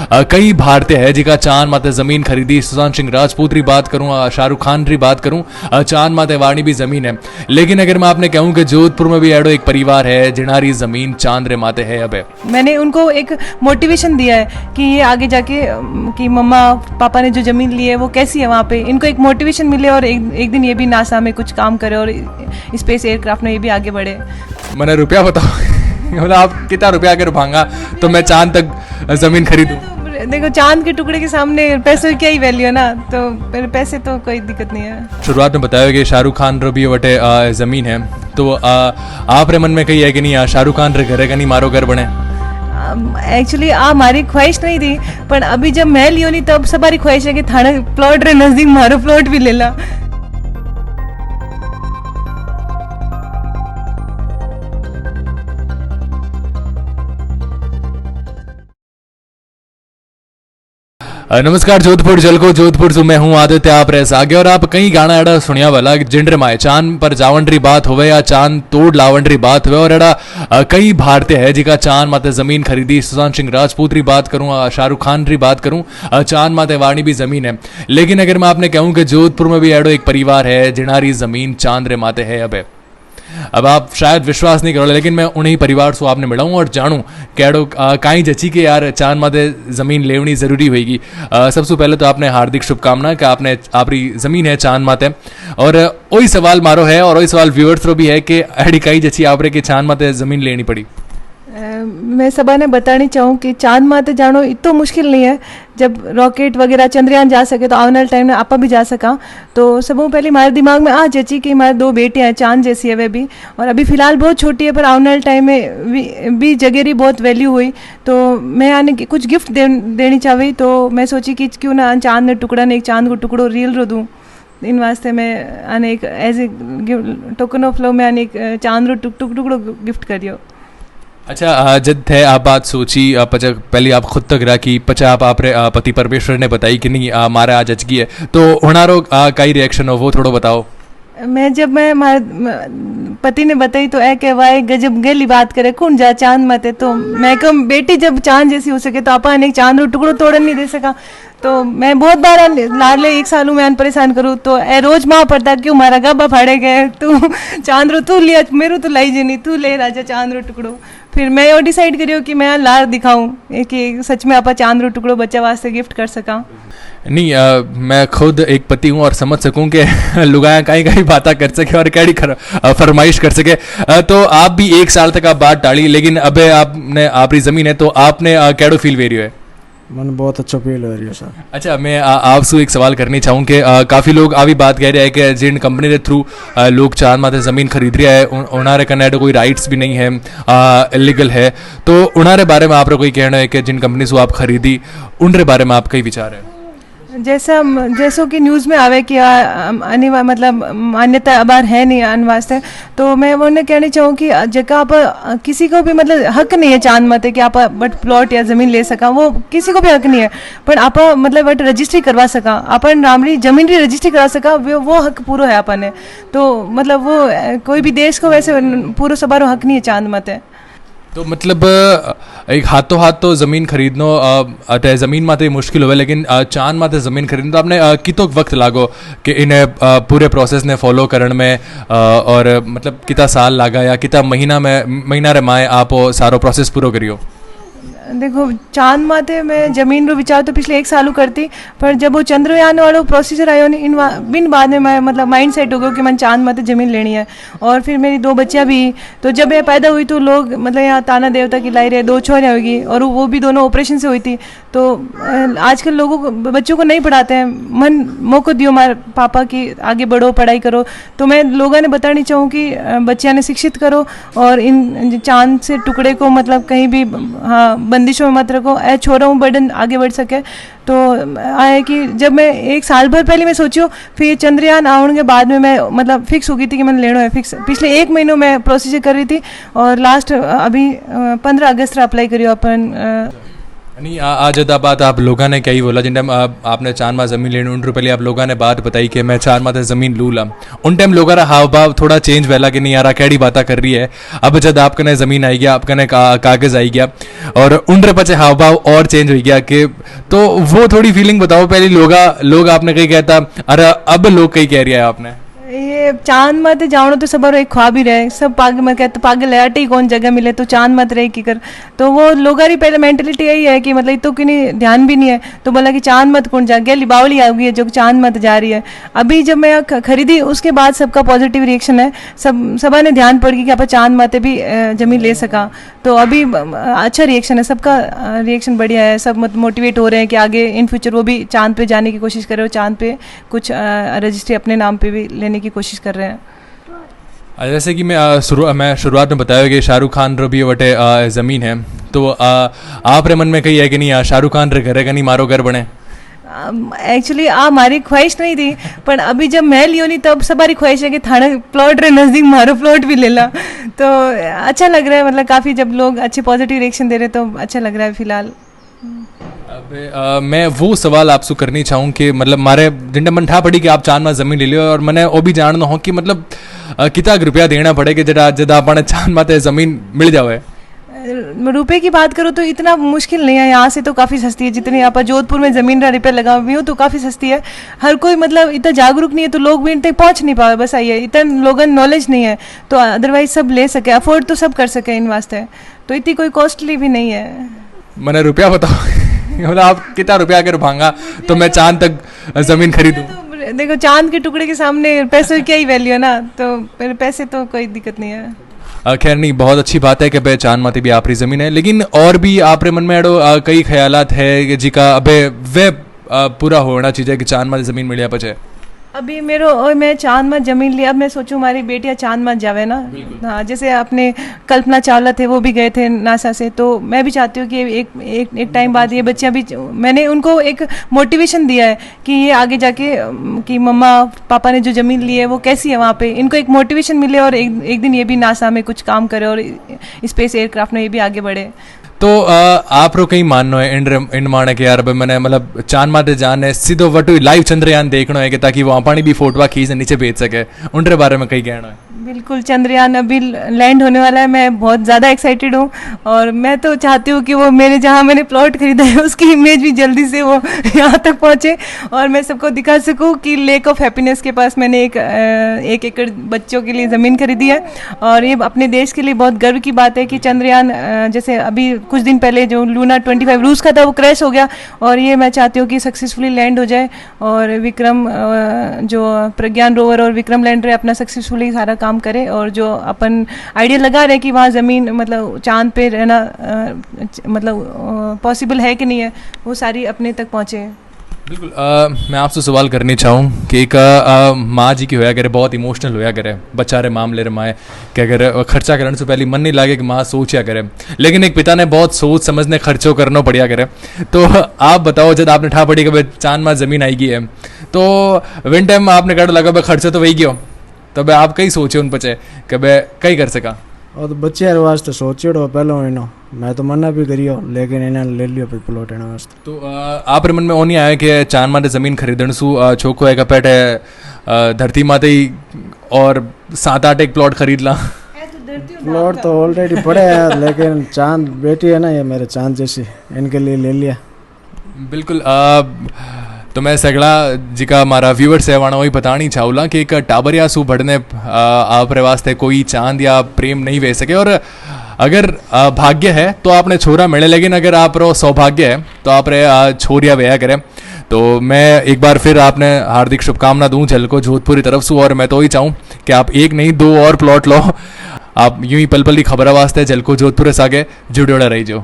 कई भारतीय है जिका चांद माते जमीन खरीदी। सुशांत सिंह राजपूत री बात करूं, शाहरुख खान री बात करूं, चांद माते वाणी भी जमीन है। लेकिन अगर मैं आपने कहूं कि जोधपुर में भी एडो एक परिवार है जिनारी जमीन चांद रे माते है। अब मैंने उनको एक मोटिवेशन दिया है कि ये आगे जाके कि मम्मा पापा ने जो ज़मीन ली है वो कैसी है, वहाँ पे इनको एक मोटिवेशन मिले और एक दिन ये भी नासा में कुछ काम करे और स्पेस एयरक्राफ्ट में ये भी आगे बढ़े। मैंने रुपया बताओ मतलब आप कितना रुपया अगर भांगा तो मैं चांद तक जमीन खरीदूं। देखो चांद के टुकड़े के सामने पैसों की क्या ही वैल्यू है ना, तो पैसे तो कोई दिक्कत नहीं है। शुरुआत में बताया कि शाहरुख खान रो भी वटे जमीन है, तो आप रे मन में कही है कि नहीं शाहरुख खान रे घरे का नहीं मारो घर बने? एक्चुअली हमारी ख्वाहिश नहीं थी, पर अभी जब मैं लियो नहीं तब हमारी ख्वाहिश है कि थाने प्लॉट रे नजदीक मारो प्लॉट भी ले ला। नमस्कार जोधपुर जलको जोधपुर से मैं हूँ आदित्य आप रह आगे। और आप कई गाना एड़ा सुनिया वाला जिंड्र माए चांद पर जावन री बात होवे या चांद तोड़ लावन री बात होवे। और एड़ा कई भारतीय है जिका चांद माते जमीन खरीदी। सुशांत सिंह राजपूत री बात करूँ, शाहरुख खान री बात करूँ, चांद माते वाणी भी जमीन है। लेकिन अगर मैं आपने कहूँ कि जोधपुर में भी एडो एक परिवार है जिनारी जमीन चांद रे माते है। अब आप शायद विश्वास नहीं करोगे, लेकिन मैं उन्हीं परिवार से आपने मिलाऊं और जानूं कैडो काई जची के यार चांद माते जमीन लेवनी जरूरी होगी। सबसे पहले तो आपने हार्दिक शुभकामना कि आपने आपरी जमीन है चांद माते। और वही सवाल मारो है और वही सवाल व्यूअर्स रो भी है कि अड़ी काई जची आपरे के चांद माते जमीन लेनी पड़ी। मैं सबा ने बतानी चाहूँ कि चांद माते जानो इतो मुश्किल नहीं है। जब रॉकेट वगैरह चंद्रयान जा सके तो आने वाले टाइम में आपा भी जा सका। तो सबों पहले हमारे दिमाग में आ जची कि हमारे 2 बेटियां हैं, चांद जैसी है वे भी, और अभी फ़िलहाल बहुत छोटी है, पर आने वाले टाइम में भी जगह री बहुत वैल्यू हुई। तो मैं आने कुछ गिफ्ट देनी चाही, तो मैं सोची कि क्यों ना चांद ने टुकड़ा ने एक चांद को टुकड़ो रियल रो दूँ। इन वास्ते मैं आने एक as a token of love में आने एक चांद रो टुकड़ो गिफ्ट करियो। अच्छा, जब थे आप बात सोची पचा पहले आप खुद तक रखी, पचा आप पति परमेश्वर ने बताई कि नहीं हमारा आज अचगी है, तो होनारो कई रिएक्शन हो वो थोड़ा बताओ। जब मैं हमारे पति ने बताई तो ऐ कहवाए गजब गली बात करे कौन जा चांद मत है। तो मैं कहूँ बेटी जब चांद जैसी हो सके तो अपन एक चांद रो टुकड़ो तोड़न नहीं दे सका। तो मैं बहुत बार लाडले 1 साल में परेशान करूँ तो ए रोज माँ पड़ता क्यों मारा गब्बा फाड़े गए तू चांद रो तू लिया मेरू तो लाई जनी तू ले राजा चांद रो टुकड़ो। फिर मैं और डिसाइड करियो कि मैं लार दिखाऊं कि सच में आपा चांद रो टुकड़ो बच्चा वास्ते गिफ्ट कर सका। नहीं मैं खुद एक पति हूँ और समझ सकूँ कि लुगाया कहीं बात कर सके और कैडी फरमाइश कर सके। तो आप भी 1 साल तक आप बात टाली, लेकिन अब आपने आपकी ज़मीन है तो आपने कैडो फील वेरियो है? मन बहुत अच्छा फील हो रही है सर। अच्छा, मैं आपसे एक सवाल करनी चाहूँ कि काफ़ी लोग अभी बात कह रहे हैं कि जिन कंपनी के थ्रू लोग चांद माते ज़मीन खरीद रहे हैं उन्हारे कने कोई राइट्स भी नहीं है, इलीगल है, तो उन्हारे बारे में आप कोई कहना है कि जिन कंपनी से आप खरीदी उनके बारे में आप कई विचार है? जैसो कि न्यूज़ में आवे कि मतलब मान्यता अबार है नहीं आने वास्ते, तो मैं वो कहनी चाहूँ कि जगह आप किसी को भी मतलब हक नहीं है चांद मत कि आप बट प्लॉट या ज़मीन ले सका, वो किसी को भी हक नहीं है। पर आप मतलब बट रजिस्ट्री करवा सका, अपन नामरी ज़मीन की रजिस्ट्री करा सका, वो हक पूरा है अपन ने। तो मतलब वो कोई भी देश को वैसे पूरा सबारो हक नहीं है चांद मत है। तो मतलब एक हाथों हाथ तो ज़मीन खरीदनो ज़मीन माते मुश्किल होवे, लेकिन चांद माते ज़मीन खरीदनो तो आपने कितो वक्त लागो कि इन्हें पूरे प्रोसेस ने फॉलो करने में, और मतलब कितना साल लागा या कितना महीना रे माए आप सारो प्रोसेस पूरा करियो? देखो चांद माते में ज़मीन रो विचार तो पिछले 1 साल करती, पर जब वो चंद्रयान वालों प्रोसीजर आयो नहीं बिन बाद में मैं मतलब माइंड सेट हो गया कि मैं चांद माते ज़मीन लेनी है। और फिर मेरी 2 बच्चियाँ भी, तो जब ये पैदा हुई तो लोग मतलब यहाँ ताना देवता की लाई रहे 2 छोरियाँ होगी और वो भी दोनों ऑपरेशन से हुई थी। तो आजकल लोगों को बच्चों को नहीं पढ़ाते हैं, मन मौको दियो हमारे पापा की आगे बढ़ो पढ़ाई करो। तो मैं लोगों ने बतानी चाहूँ कि बच्चियाँ ने शिक्षित करो और इन चांद से टुकड़े को मतलब कहीं भी बंदिशों में मत रखो, छोरा हूँ बर्डन आगे बढ़ सके। तो आए कि जब मैं 1 साल भर पहले मैं सोचियो, फिर चंद्रयान आने के बाद में मैं मतलब फिक्स हो गई थी कि मैंने लेना है फिक्स। पिछले 1 महीनों में प्रोसीजर कर रही थी और लास्ट अभी 15 अगस्त अप्लाई करियो अपन। नहीं आज जब बात आप लोगों ने कही बोला जिन टाइम आपने चांद माँ ज़मीन लेनी उन पहले आप लोगों ने बात बताई कि मैं चांद माँ ज़मीन लूँ ला उन टाइम लोगों का हाव भाव थोड़ा चेंज वैला कि नहीं यार कैडी बातें कर रही है। अब जब आप कने ज़मीन आई गया आप कने कागज़ आई गया और उन पचे हाव भाव और चेंज हो गया कि तो वो थोड़ी फीलिंग बताओ पहले लोग आपने कही कहता अरे अब लोग कही कह रही है आपने ये चांद मत जानो तो सब एक ख्वाब ही रहे सब पागल मैं कहते पागल है अटी कौन जगह मिले तो चांद मत रहे की कर तो वो लोगारी पहले मेंटेलिटी यही है कि मतलब तो कि नहीं ध्यान भी नहीं है तो बोला कि चांद मत कौन जा गया लिबावली आ गई है जो चांद मत जा रही है। अभी जब मैं खरीदी उसके बाद सबका पॉजिटिव रिएक्शन है सबा ने ध्यान पड़ गई कि आप चांद मत भी जमीन ले सका तो अभी अच्छा रिएक्शन है सबका रिएक्शन बढ़िया है सब मोटिवेट हो रहे हैं कि आगे इन फ्यूचर वो भी चांद पे जाने की कोशिश कर रहे हो चांद पे कुछ रजिस्ट्री अपने नाम पे भी लेने की कोशिश कर रहे हैं। जैसे कि मैं शुरुआत में बताया कि शाहरुख खान रो भी वटे ज़मीन है तो आप रे मन में कही है कि नहीं शाहरुख खान रे घरे का नहीं मारो घर बने एक्चुअली हमारी ख्वाहिश नहीं थी पर अभी जब मैं लियो नहीं तब सबरी ख्वाहिश है कि थाने प्लॉट रे नज़दीक मारो प्लॉट भी ले ला तो अच्छा लग रहा है मतलब काफ़ी जब लोग अच्छे पॉजिटिव रिएक्शन दे रहे तो अच्छा लग रहा है फिलहाल। अब मैं वो सवाल आपसे करनी चाहूँ कि मतलब मारे जिन मन ठा पड़ी कि आप चांद में ज़मीन ले लियो और मैंने वो भी जानना हो कि मतलब कितना रुपया देना पड़े कि जरा आपने चांद माते ज़मीन मिल जाए। रुपए की बात करो तो इतना मुश्किल नहीं है यहाँ से तो काफ़ी सस्ती है जितनी यहाँ पर जोधपुर में ज़मीन का रुपये लगा हुई हो तो काफ़ी सस्ती है। हर कोई मतलब इतना जागरूक नहीं है तो लोग भी इन तक पहुँच नहीं पाए बस आई है इतना लोगों नॉलेज नहीं है तो अदरवाइज सब ले सके अफोर्ड तो सब कर सके इन वास्ते तो इतनी कोई कॉस्टली भी नहीं है। मैंने रुपया बताओ मतलब आप कितना रुपया अगर भांगा तो मैं चांद तक ज़मीन खरीदूँ तो देखो चांद के टुकड़े के सामने पैसे की क्या ही वैल्यू है ना तो पैसे तो कोई दिक्कत नहीं है। खैर नहीं बहुत अच्छी बात है कि भाई चांद माते भी आपरी ज़मीन है लेकिन और भी आपरे मन में एडो कई ख्यालात है कि जिका अबे वे पूरा होना चाहिए कि चांद माते ज़मीन मिलिया पचे अभी मैं चांद मत जमीन लिया अब मैं सोचूं हमारी बेटियां चांद मत जावे ना हाँ जैसे अपने कल्पना चावला थे वो भी गए थे नासा से तो मैं भी चाहती हूँ कि एक टाइम बाद ये बच्चियां भी मैंने उनको एक मोटिवेशन दिया है कि ये आगे जाके कि मम्मा पापा ने जो ज़मीन ली है वो कैसी है वहाँ पे इनको एक मोटिवेशन मिले और एक दिन ये भी नासा में कुछ काम करे और स्पेस एयरक्राफ्ट में ये भी आगे बढ़े। तो आप रो कहीं मानना है इन माने के यार मैंने मतलब चांद माते जाने सीधो वटू लाइव चंद्रयान देखना है कि ताकि वो पानी भी फोटोवा खींच नीचे भेज सके उनके बारे में कहीं कहना है। बिल्कुल चंद्रयान अभी लैंड होने वाला है मैं बहुत ज़्यादा एक्साइटेड हूँ और मैं तो चाहती हूँ कि वो मेरे जहाँ मैंने प्लॉट खरीदा है उसकी इमेज भी जल्दी से वो यहाँ तक पहुँचे और मैं सबको दिखा सकूँ कि लेक ऑफ हैप्पीनेस के पास मैंने एक एकड़ बच्चों के लिए ज़मीन खरीदी है और ये अपने देश के लिए बहुत गर्व की बात है कि चंद्रयान जैसे अभी कुछ दिन पहले जो लूना 25 रूस का था वो क्रैश हो गया और ये मैं चाहती हूँ कि सक्सेसफुली लैंड हो जाए और विक्रम जो प्रज्ञान रोवर और विक्रम लैंडर अपना सक्सेसफुली सारा काम करे और जो अपन आइडिया लगा रहे कि वहाँ ज़मीन मतलब चांद पे रहना मतलब पॉसिबल है कि नहीं है वो सारी अपने तक पहुँचे। बिल्कुल मैं आपसे सवाल करनी चाहूँ कि एक माँ जी की होया करे बहुत इमोशनल होया करे बच्चा रे मामले रे माए कि अगर खर्चा करने से पहले मन नहीं लागे कि माँ सोचा करे लेकिन एक पिता ने बहुत सोच समझने खर्चों करना पड़िया करे तो आप बताओ जब आपने ठा पड़ी कि चांद माँ ज़मीन आई गई है तो विन टाइम आपने कहा लगा खर्चा तो वही गयो तो भाई आप कई सोचे उन पचे कि भाई कई कर सका और तो बच्चे यार वास्ते सोचियो पहलो इनो मैं तो मना भी करियो लेकिन इन्हें ले लियो फिर प्लॉट इन्हें वास्ते तो आप मन में वो नहीं आया कि चांद माते ज़मीन खरीदण सु छोको है पेट है धरती माते ही और 7-8 एक प्लॉट खरीद ला प्लॉट तो ऑलरेडी पड़े हैं लेकिन चांद बेटी है ना ये मेरे चांद जैसी इनके लिए ले लिया। बिल्कुल तो मैं सगड़ा जिका हमारा व्यूअर्स है वाणा वही बतानी चाहूँगा कि एक टाबरिया सू बढ़ने आप वास्ते कोई चांद या प्रेम नहीं वे सके और अगर भाग्य है तो आपने छोरा मिले लेकिन अगर आप रो सौभाग्य है तो आप रे छोरिया वेया करें तो मैं एक बार फिर आपने हार्दिक शुभकामना दूं झलको जोधपुर की तरफ से और मैं तो ही चाहूँ कि आप एक नहीं 2 और प्लॉट लो आप यूं ही पल पल की खबर वास्ते झलको जोधपुर से आगे जुड़े रही जो।